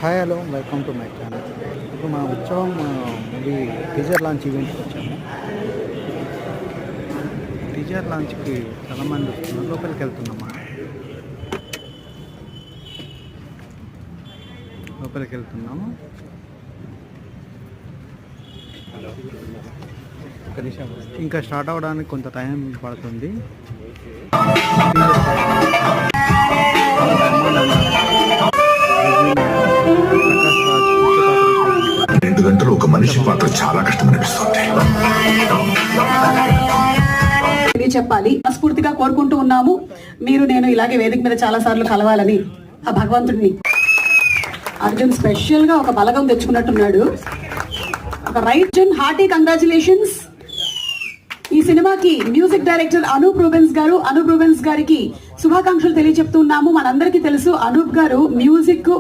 Hi hello welcome to my channel. ఇప్పుడు మన ఉత్సవం మూవీ టీజర్ లాంచ్ ఈవెంట్కి వచ్చాము. టీజర్ లాంచ్కి చాలామంది వస్తున్నారు. లోపలికి వెళ్తున్నామా, లోపలికి వెళ్తున్నాము. ఇంకా స్టార్ట్ అవ్వడానికి కొంత టైం పడుతుంది. 2 గంటలు ఒక మనిషి పాత్ర చాలా కష్టం అనిపిస్తుంది. చెప్పాలి మనస్ఫూర్తిగా కోరుకుంటూ ఉన్నాము. మీరు నేను ఇలాగే వేదిక మీద చాలా సార్లు కలవాలని ఆ భగవంతుడిని. అర్జున్ స్పెషల్ గా ఒక బలగం తెచ్చుకున్నట్టున్నాడు. ఒక రైట్ జన్ హార్టీ కంగ్రాచులేషన్స్. ఈ సినిమాకి మ్యూజిక్ డైరెక్టర్ అనూప్ రూబెన్స్ గారికి శుభాకాంక్షలు తెలియజెప్తున్నాము. మనందరికీ తెలుసు అనూప్ గారు మ్యూజిక్